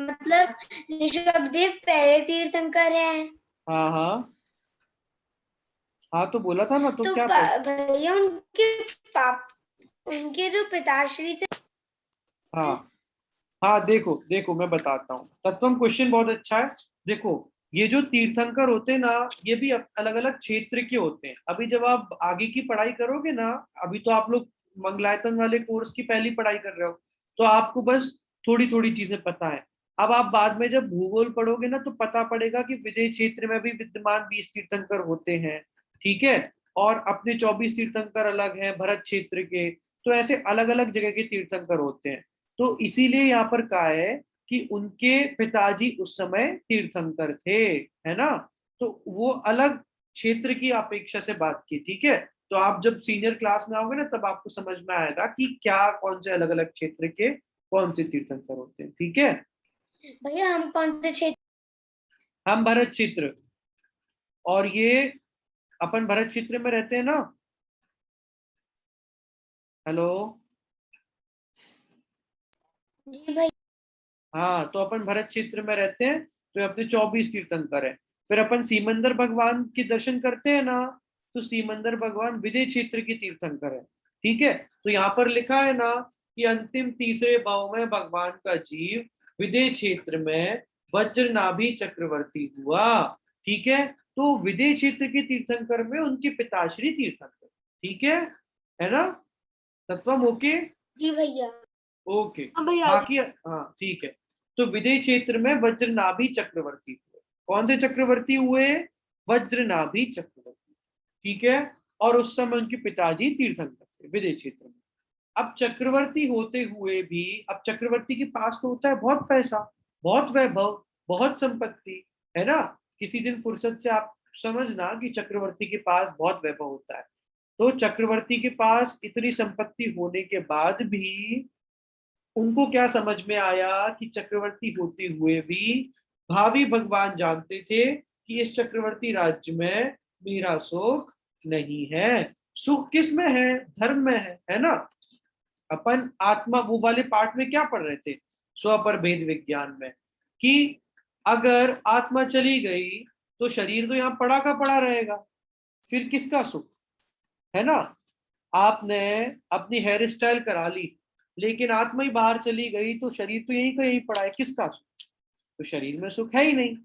मतलब ऋषभदेव पहले तीर्थंकर हैं। हाँ हाँ हाँ तो बोला था ना, तो तो क्या कर। भैया उनके जो पिताश्री थे। हाँ हाँ देखो देखो मैं बताता हूँ, तत्वम क्वेश्चन बहुत अच्छा है। देखो ये जो तीर्थंकर होते हैं ना, ये भी अलग अलग क्षेत्र के होते हैं। अभी जब आप आगे की पढ़ाई करोगे ना, अभी तो आप लोग मंगलायतन वाले कोर्स की पहली पढ़ाई कर रहे हो, तो आपको बस थोड़ी थोड़ी चीजें पता है। अब आप बाद में जब भूगोल पढ़ोगे ना, तो पता पड़ेगा कि विदेह क्षेत्र में भी विद्यमान 20 तीर्थंकर होते हैं, ठीक है। और अपने 24 तीर्थंकर अलग हैं भरत क्षेत्र के। तो ऐसे अलग अलग जगह के तीर्थंकर होते हैं। तो इसीलिए यहाँ पर कहा है कि उनके पिताजी उस समय तीर्थंकर थे, है ना। तो वो अलग क्षेत्र की अपेक्षा से बात की, ठीक है। तो आप जब सीनियर क्लास में आओगे ना, तब आपको समझ में आएगा कि क्या कौन से अलग अलग क्षेत्र के कौन से तीर्थंकर होते हैं, ठीक है। भैया हम कौन से क्षेत्र? हम भरत क्षेत्र, और ये अपन भरत क्षेत्र में रहते हैं ना। हेलो। जी भैया। हाँ तो अपन भरत क्षेत्र में रहते हैं, तो ये अपने 24 तीर्थंकर है। फिर अपन सीमंदर भगवान के दर्शन करते हैं ना, तो सीमंदर भगवान विदेह क्षेत्र के तीर्थंकर है, ठीक है। तो यहाँ पर लिखा है ना कि अंतिम तीसरे भाव में भगवान का जीव विदेह क्षेत्र में वज्रनाभि चक्रवर्ती हुआ, ठीक है। तो विदेह क्षेत्र के तीर्थंकर में उनके पिताश्री तीर्थंकर, ठीक है ना। तत्वम ओके। जी भैया। ओके। हाँ भैया। बाकी हाँ ठीक है। तो विदेह क्षेत्र में वज्रनाभि चक्रवर्ती हुए। कौन से चक्रवर्ती हुए? वज्रनाभि चक्रवर्ती, ठीक है। और उस समय उनके पिताजी तीर्थंकर थे विदेह क्षेत्र में। अब चक्रवर्ती होते हुए भी, अब चक्रवर्ती के पास तो होता है बहुत पैसा, बहुत वैभव, बहुत संपत्ति, है ना। किसी दिन फुर्सत से आप समझना कि चक्रवर्ती के पास बहुत वैभव होता है। तो चक्रवर्ती के पास इतनी संपत्ति होने के बाद भी उनको क्या समझ में आया कि चक्रवर्ती होते हुए भी भावी भगवान जानते थे कि इस चक्रवर्ती राज्य में मेरा सुख नहीं है। सुख किस में है? धर्म में है ना। अपन आत्मा वो वाले पार्ट में क्या पढ़ रहे थे, स्व पर भेद विज्ञान में, कि अगर आत्मा चली गई तो शरीर तो यहाँ पड़ा का पड़ा रहेगा, फिर किसका सुख, है ना। आपने अपनी हेयर स्टाइल करा ली, लेकिन आत्मा ही बाहर चली गई, तो शरीर तो यहीं का यहीं पड़ा है, किसका सुख? तो शरीर में सुख है ही नहीं।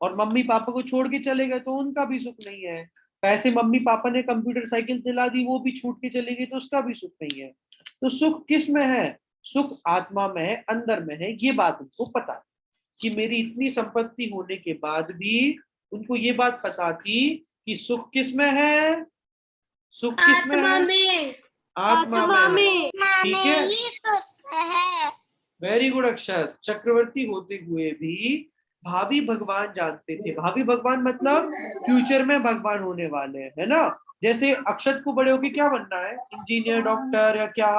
और मम्मी पापा को छोड़ के चले गए तो उनका भी सुख नहीं है। पैसे मम्मी पापा ने कंप्यूटर साइकिल दिला दी, वो भी छूट के चली गई, तो उसका भी सुख नहीं है। तो सुख किस में है? सुख आत्मा में है, अंदर में है। ये बात उनको पता है कि मेरी इतनी संपत्ति होने के बाद भी उनको ये बात पता थी कि सुख किस में है, सुख किस में आत्मा है? में। आत्मा में है, ठीक है। ये सोचता है। वेरी गुड अक्षर। चक्रवर्ती होते हुए भी भावी भगवान जानते थे। भावी भगवान मतलब फ्यूचर में भगवान होने वाले हैं, है ना। जैसे अक्षत को बड़े होके क्या बनना है, इंजीनियर, डॉक्टर या क्या?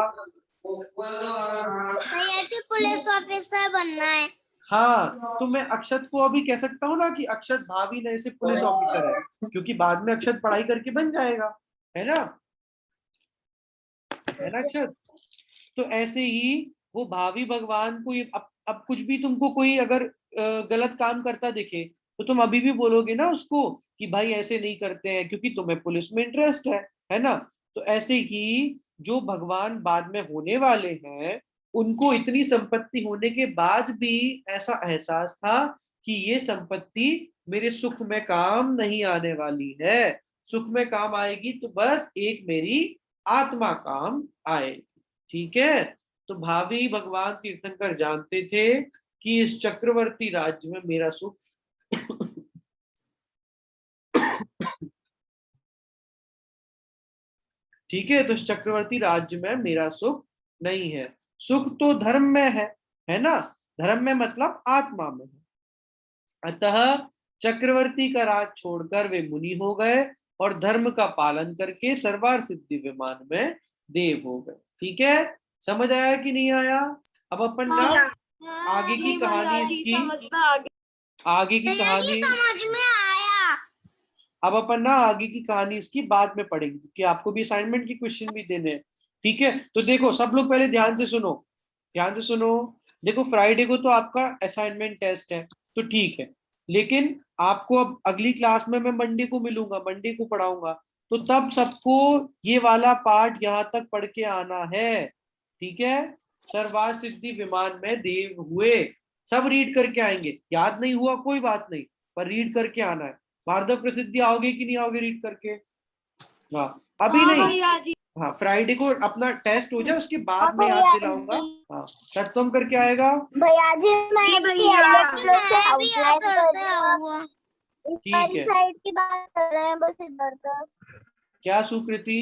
भैया जी पुलिस ऑफिसर बनना है। हाँ तो मैं अक्षत को अभी कह सकता हूँ ना कि अक्षत भावी नए से पुलिस ऑफिसर है, क्योंकि बाद में अक्षत पढ़ाई करके बन जाएगा, है ना, है ना अक्षत। तो ऐसे ही वो भावी भगवान को अब कुछ भी तुमको कोई अगर गलत काम करता दिखे, तो तुम अभी भी बोलोगे ना उसको कि भाई ऐसे नहीं करते हैं, क्योंकि तुम्हें पुलिस में इंटरेस्ट है ना। तो ऐसे ही जो भगवान बाद में होने वाले हैं, उनको इतनी संपत्ति होने के बाद भी ऐसा एहसास था कि ये संपत्ति मेरे सुख में काम नहीं आने वाली है। सुख में काम आएगी तो बस एक मेरी आत्मा काम आएगी, ठीक है। तो भावी भगवान तीर्थंकर जानते थे कि इस चक्रवर्ती राज्य में मेरा सुख ठीक है। तो इस चक्रवर्ती राज्य में मेरा सुख नहीं है। सुख तो धर्म में है ना। धर्म में मतलब आत्मा में है। अतः चक्रवर्ती का राज छोड़कर वे मुनि हो गए और धर्म का पालन करके सर्वार सिद्धि विमान में देव हो गए। ठीक है, समझ आया कि नहीं आया? अब अपन ना आगे की कहानी इसकी, आगे की कहानी समझ में आया। अब अपन ना आगे की कहानी इसकी बाद में पढ़ेंगे, क्योंकि आपको भी असाइनमेंट की क्वेश्चन भी देने हैं। ठीक है, तो देखो सब लोग पहले ध्यान से सुनो, ध्यान से सुनो। देखो फ्राइडे को तो आपका असाइनमेंट टेस्ट है, तो ठीक है, लेकिन आपको अब अगली क्लास में मैं मंडे को मिलूंगा, मंडे को पढ़ाऊंगा, तो तब सबको ये वाला पार्ट यहाँ तक पढ़ के आना है। ठीक है, सर्वार सिद्धि विमान में देव हुए, सब रीड करके आएंगे। याद नहीं हुआ कोई बात नहीं, पर रीड करके आना है। भार्गव प्रसिद्धि आओगे कि नहीं आओगे रीड करके? हाँ, अभी नहीं, हाँ फ्राइडे को अपना टेस्ट हो जाए उसके बाद मैं याद दिलाऊंगा। हाँ, तत्वम करके आएगा। भैया जी मैं जी अभी भैया। अलग से आउटलाइन कर दूंगा। इस ठीक वाली है। साइड की बात कर रहे हैं बस इधर तक। क्या सुकृति?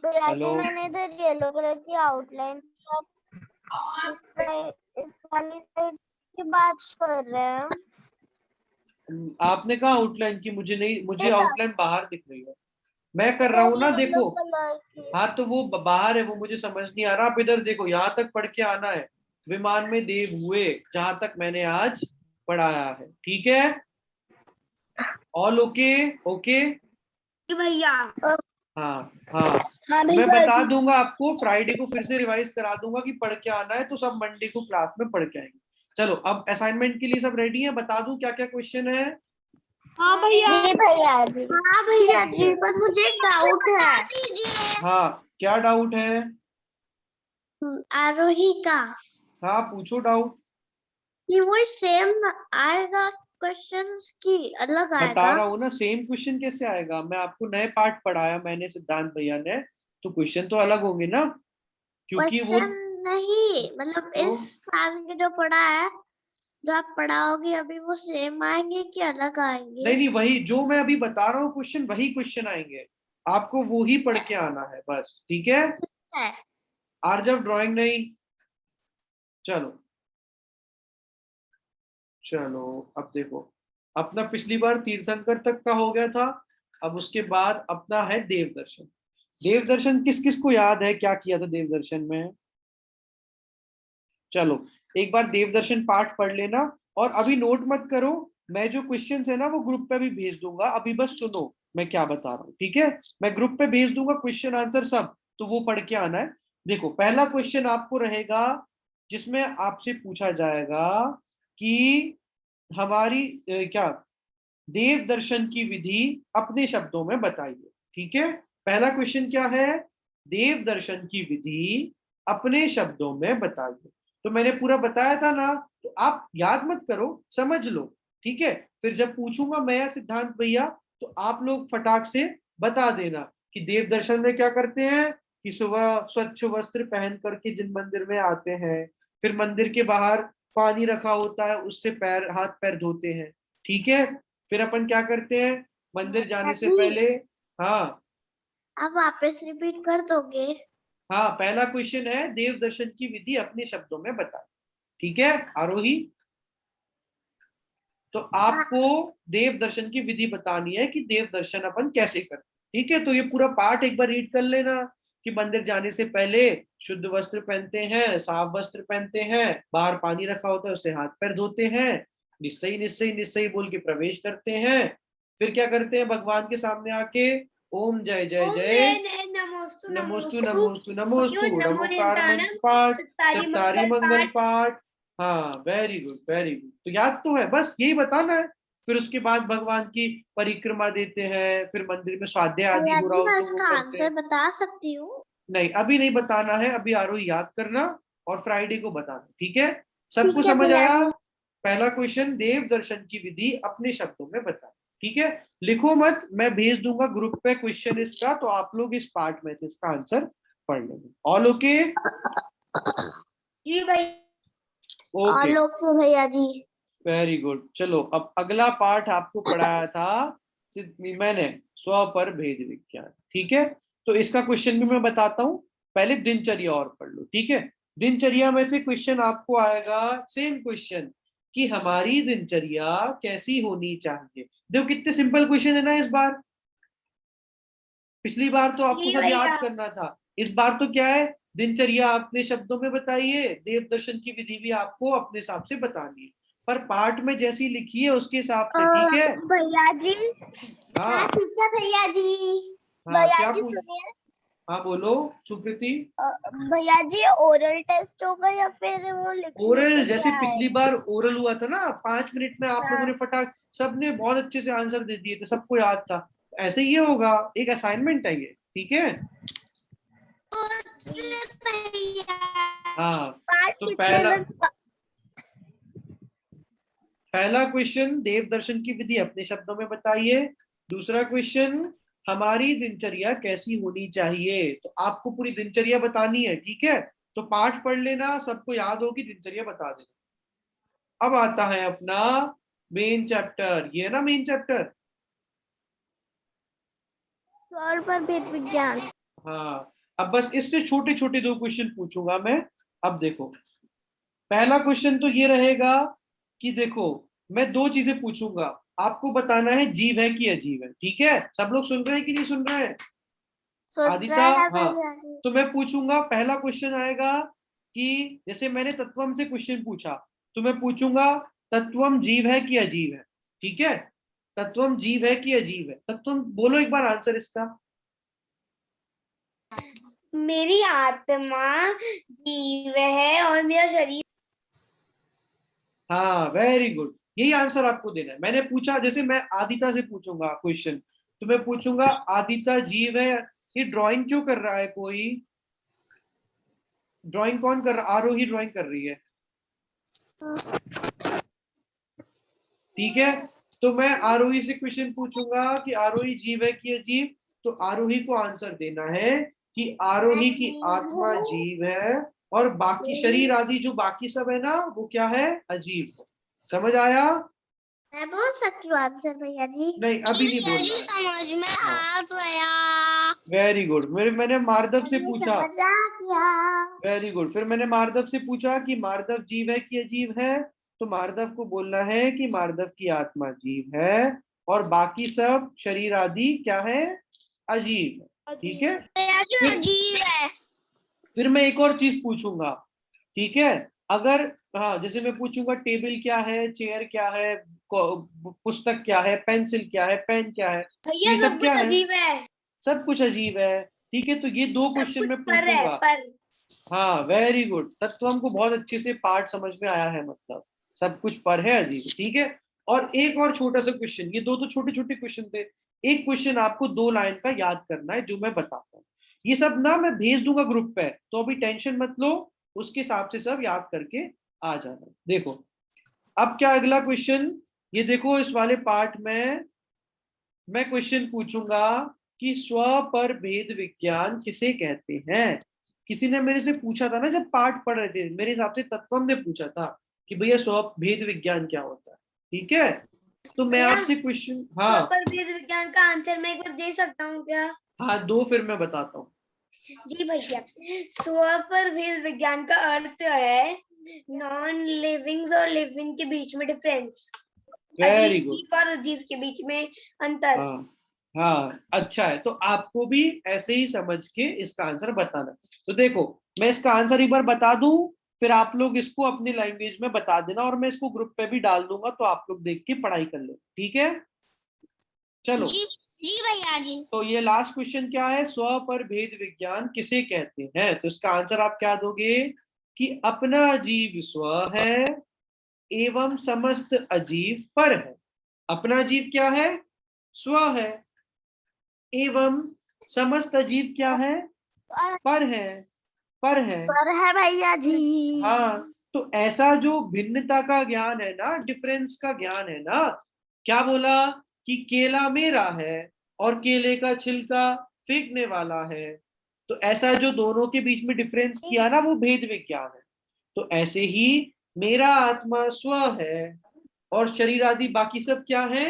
भैया जी हेलो, मैंने इधर येलो कलर की आउटलाइन इस वाली साइड की बात कर रहे हैं। आपने कहा आउटलाइन की? मुझे नहीं, मुझे देखा? आउटलाइन बाहर दिख रही है, मैं कर रहा हूँ ना, देखो। येलो कलर की। हाँ तो वो बाहर है, वो मुझे समझ नहीं आ रहा। आप इधर देखो, यहाँ तक पढ़ के आना है, विमान में देव हुए, जहां तक मैंने आज पढ़ाया है। ठीक है, ऑल ओके? ओके, जी भैया। हाँ हाँ। हाँ मैं भैया बता जी। दूंगा आपको, फ्राइडे को फिर से रिवाइज करा दूंगा कि पढ़ के आना है, तो सब मंडे को क्लास में पढ़ के आएंगे। चलो, अब असाइनमेंट के लिए सब रेडी है? बता दूं क्या क्या क्वेश्चन है? हाँ भैया। जी भैया जी। हाँ भैया ठीक जी, है। बस मुझे एक डाउट है। हाँ, क्या डाउट है? आरोही का हाँ पूछो डाउट। कि वो सेम आएगा क्वेश्चंस की अलग बता आएगा? रहा हूँ ना, सेम क्वेश्चन कैसे आएगा? मैं आपको नए पार्ट पढ़ाया मैंने, सिद्धांत भैया ने, तो क्वेश्चन तो अलग होंगे ना, क्योंकि वो क्वेश्चन नहीं, मतलब तो, इस साल के जो पढ़ा है, जो आप पढ़ाओगे अभी, वो सेम आएंगे कि अलग आएंगे? नहीं नहीं, वही जो मैं अभी बता रहा हूँ क्वेश्चन, वही क्वेश्चन आएंगे, आपको वो ही पढ़ के आना है बस। ठीक है, है। आर्जव ड्राइंग नहीं। चलो चलो, अब देखो, अपना पिछली बार तीर्थंकर तक का हो गया था, अब उसके बाद अपना है देवदर्शन। देवदर्शन किस किस को याद है, क्या किया था देवदर्शन में? चलो, एक बार देवदर्शन पाठ पढ़ लेना, और अभी नोट मत करो, मैं जो क्वेश्चंस है ना वो ग्रुप पे भी भेज दूंगा, अभी बस सुनो मैं क्या बता रहा हूँ। ठीक है, मैं ग्रुप पे भेज दूंगा क्वेश्चन आंसर सब, तो वो पढ़ के आना है। देखो, पहला क्वेश्चन आपको रहेगा, जिसमें आपसे पूछा जाएगा कि हमारी क्या देव दर्शन की विधि अपने शब्दों में बताइए। ठीक है, पहला क्वेश्चन क्या है? देव दर्शन की विधि अपने शब्दों में बताइए। तो मैंने पूरा बताया था ना, तो आप याद मत करो, समझ लो। ठीक है, फिर जब पूछूंगा मैं या सिद्धांत भैया, तो आप लोग फटाक से बता देना कि देव दर्शन में क्या करते हैं, कि सुबह स्वच्छ वस्त्र पहन करके जिन मंदिर में आते हैं, फिर मंदिर के बाहर पानी रखा होता है, उससे पैर हाथ पैर धोते हैं। ठीक है, फिर अपन क्या करते हैं मंदिर जाने से पहले? हाँ आप वापस रिपीट कर दोगे? हाँ, पहला क्वेश्चन है देव दर्शन की विधि अपने शब्दों में बताए। ठीक है आरोही, तो आपको देव दर्शन की विधि बतानी है कि देव दर्शन अपन कैसे करते। ठीक है, तो ये पूरा पाठ एक बार रीड कर लेना, कि मंदिर जाने से पहले शुद्ध वस्त्र पहनते हैं, साफ वस्त्र पहनते हैं, बाहर पानी रखा होता है उससे हाथ पैर धोते हैं, निश्चय निश्चय निश्चय बोल के प्रवेश करते हैं, फिर क्या करते हैं भगवान के सामने आके ओम जय जय जय, नमोस्तु नमोस्तु नमोस्तु नमोस्तु नमोस्तु, नमो रमोकार निर्दानम मंत्र पाठ, चत्तारी चत्तारी मंगल मंगल पाठ। पाठ। हाँ वेरी गुड वेरी गुड, तो याद तो है, बस यही बताना है। फिर उसके बाद भगवान की परिक्रमा देते हैं, फिर मंदिर में स्वाध्याय आदि भैया हो रहा जी हो मैं तो वो इसका करते आंसर हैं। बता सकती हूँ? नहीं अभी नहीं बताना है, अभी आरोही याद करना और फ्राइडे को बताना। ठीक है, सबको ठीक है समझ भैया आया? जी। पहला क्वेश्चन, देव दर्शन की विधि अपने शब्दों में बताएं। ठीक है, लिखो मत, मैं भेज दूंगा ग्रुप पे क्वेश्चन इसका, तो आप लोग इस पार्ट में से इसका आंसर पढ़ लेंगे। All okay? जी भैया। ओके, ऑल ओके भैया जी। Very good. चलो, अब अगला पार्ट आपको पढ़ाया था मैंने, स्व पर भेद विज्ञान। ठीक है, तो इसका क्वेश्चन भी मैं बताता हूँ, पहले दिनचर्या और पढ़ लो। ठीक है, दिनचर्या में से क्वेश्चन आपको आएगा, सेम क्वेश्चन कि हमारी दिनचर्या कैसी होनी चाहिए। देखो कितने सिंपल क्वेश्चन है ना इस बार। पिछली बार तो आपको जी सब याद भैया। करना था, इस बार तो क्या है, दिनचर्या अपने शब्दों में बताइए, देव दर्शन की विधि भी आपको अपने हिसाब से बतानी है, पर पाठ में जैसी लिखी है उसके हिसाब से, ठीक है। भैया जी। हाँ हाँ ठीक है भैया जी। हाँ, भैया क्या जी पूछ। सुनिए। हाँ बोलो सुकृति। भैया जी ओरल टेस्ट होगा या फिर वो लिखने ओरल, के लिए जैसे पिछली आएगा? बार ओरल हुआ था ना, 5 मिनट में आप लोगों हाँ। ने फटाक, सबने बहुत अच्छे से आंसर दे दिए थे, सबको याद था। ऐसे ही ये होगा, एक असाइनमेंट है ये, ठीक है। हाँ, पाँच तो पिछले में पहला क्वेश्चन, देव दर्शन की विधि अपने शब्दों में बताइए। दूसरा क्वेश्चन, हमारी दिनचर्या कैसी होनी चाहिए। तो आपको पूरी दिनचर्या बतानी है, ठीक है। तो पाठ पढ़ लेना, सबको याद होगी, दिनचर्या बता देना। अब आता है अपना मेन चैप्टर, ये है ना मेन चैप्टर। स्वर पर भेद विज्ञान। हाँ, अब बस इससे छोटे छोटे 2 क्वेश्चन पूछूंगा मैं। अब देखो, पहला क्वेश्चन तो ये रहेगा कि देखो, मैं 2 चीजें पूछूंगा, आपको बताना है जीव है कि अजीब है, ठीक है। सब लोग सुन रहे हैं कि नहीं सुन रहे हैं। सुन आदिता, रहा है हाँ, भैया जी। तो मैं पूछूंगा, पहला क्वेश्चन आएगा कि जैसे मैंने तत्वम से क्वेश्चन पूछा, तो मैं पूछूंगा तत्वम जीव है कि अजीब है, ठीक है। तत्वम जीव है कि अजीब है, तत्वम बोलो एक बार आंसर इसका। मेरी आत्मा जीव है और मेरा शरीर। हाँ वेरी गुड, यही आंसर आपको देना है। मैंने पूछा, जैसे मैं आदिता से पूछूंगा क्वेश्चन, तो मैं पूछूंगा आदिता जीव है। ये ड्राइंग क्यों कर रहा है कोई, ड्राइंग कौन कर रहा, आरोही ड्राइंग कर रही है, ठीक है। तो मैं आरोही से क्वेश्चन पूछूंगा कि आरोही जीव है कि अजीब। तो आरोही को आंसर देना है कि आरोही की आत्मा जीव है, और बाकी शरीर आदि जो बाकी सब है ना, वो क्या है, अजीब। समझ आया। मैं बोल सकती हूँ आंसर भैया जी? नहीं अभी नहीं बोलना है। समझ में हाँ आ गया। वेरी गुड, मैंने मार्दव से मुझे पूछा। समझ आ गया। वेरी गुड, फिर मैंने मार्दव से पूछा कि मार्दव जीव है कि अजीब है। तो मार्दव को बोलना है कि मार्दव की आत्मा जीव है, और बाकी सब शरीर आदि क्या है, अजीब है, ठीक है। भैया जी फिर अजीब है। फिर मैं एक और चीज पूछूंगा, ठीक है। अगर, हाँ, जैसे मैं पूछूंगा टेबल क्या है, चेयर क्या है, पुस्तक क्या है, पेंसिल क्या है, पेन क्या है, तो भैया ये सब सब क्या कुछ है, अजीब है। सब कुछ अजीब है, ठीक है। तो ये 2 क्वेश्चन सब कुछ मैं पर है पूछूंगा। पर। हाँ वेरी गुड, तत्वम को बहुत अच्छे से पाठ समझ में आया है, मतलब सब कुछ पर है, अजीब, ठीक है। और एक और छोटा सा क्वेश्चन, ये दो तो छोटे छोटे क्वेश्चन थे। एक क्वेश्चन आपको 2 लाइन का याद करना है, जो मैं बताता हूँ। ये सब ना मैं भेज दूंगा ग्रुप पे, तो अभी टेंशन मत लो, उसके हिसाब से सब याद करके आ जाना। देखो, अब क्या अगला क्वेश्चन, ये देखो इस वाले पार्ट में मैं क्वेश्चन पूछूंगा कि स्व पर भेद विज्ञान किसे कहते हैं। किसी ने मेरे से पूछा था ना, जब पाठ पढ़ रहे थे, मेरे हिसाब से तत्वम ने पूछा था कि भैया स्व भेद विज्ञान क्या होता है, ठीक है। तो मैं भैया आपसे क्वेश्चन, स्व हाँ पर वेद विज्ञान का आंसर मैं एक बार दे सकता हूँ क्या? हाँ दो, फिर मैं बताता हूँ। जी भैया, स्व पर वेद विज्ञान का अर्थ है नॉन लिविंग्स और लिविंग के बीच में डिफरेंस। वेरी अजीब गुड। जीव और अजीब के बीच में अंतर। हाँ हाँ, अच्छा है, तो आपको भी ऐसे ही समझ के इसका आंसर बताना। तो देखो, मैं इसका आंसर एक बार बता दूं, फिर आप लोग इसको अपनी लैंग्वेज में बता देना, और मैं इसको ग्रुप पे भी डाल दूंगा, तो आप लोग देख के पढ़ाई कर लो, ठीक है। चलो, जी जी भैया जी। तो ये लास्ट क्वेश्चन क्या है, स्व पर भेद विज्ञान किसे कहते हैं। तो इसका आंसर आप क्या दोगे कि अपना जीव स्व है, एवं समस्त अजीव पर है। अपना जीव क्या है, स्व है, एवं समस्त अजीब क्या है, पर है, पर है। पर है भैया जी। हाँ, तो ऐसा जो भिन्नता का ज्ञान है ना, डिफरेंस का ज्ञान है ना, क्या बोला कि केला मेरा है और केले का छिलका फेंकने वाला है, तो ऐसा जो दोनों के बीच में डिफरेंस किया ना, वो भेद विज्ञान है। तो ऐसे ही मेरा आत्मा स्व है, और शरीर आदि बाकी सब क्या है,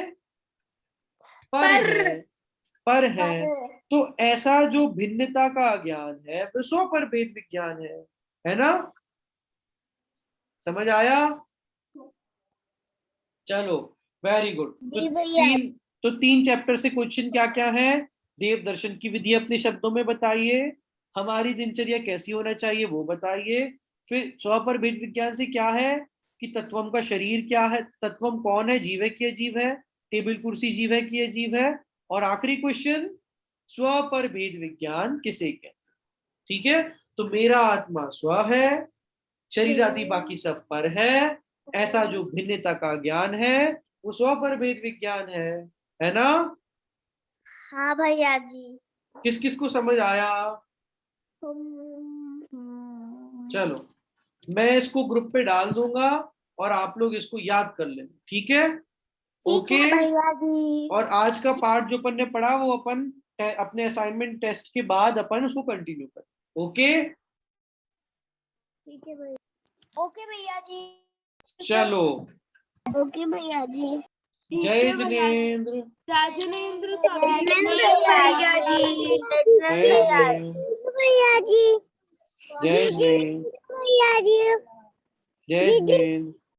पर है, पर पर है। तो ऐसा जो भिन्नता का ज्ञान है, वो स्व पर भेद विज्ञान है ना। समझ आया। चलो वेरी गुड। जी भैया। तो तीन चैप्टर से क्वेश्चन क्या क्या है? देव दर्शन की विधि अपने शब्दों में बताइए, हमारी दिनचर्या कैसी होना चाहिए वो बताइए, फिर स्वप्रभेद विज्ञान से क्या है कि तत्वम का शरीर क्या है, तत्वम कौन है, जीव है कि अजीव है, टेबल कुर्सी जीव है कि अजीव है, और आखिरी क्वेश्चन स्वप्रभेद विज्ञान किसे कहते हैं। ठीक है, तो मेरा आत्मा स्व है, शरीर आदि बाकी सब पर है, ऐसा जो भिन्नता का ज्ञान है वो स्वप्रभेद विज्ञान है ना? हाँ भैया जी। किस किस को समझ आया? चलो मैं इसको ग्रुप पे डाल दूंगा और आप लोग इसको याद कर लेना, ठीक है? ठीक ओके। है भैया जी। और आज का पार्ट जो अपन ने पढ़ा वो अपन अपने असाइनमेंट टेस्ट के बाद अपन उसको कंटिन्यू करें। ओके ठीक है भैया। ओके भैया जी। चलो, ओके भैया जी। जय जिनेन्द्र। जय जिनेन्द्र भैया जी। जय जिनेन्द्र। भैया जी। जय जिनेन्द्र। भैया जी। जय जिनेन्द्र।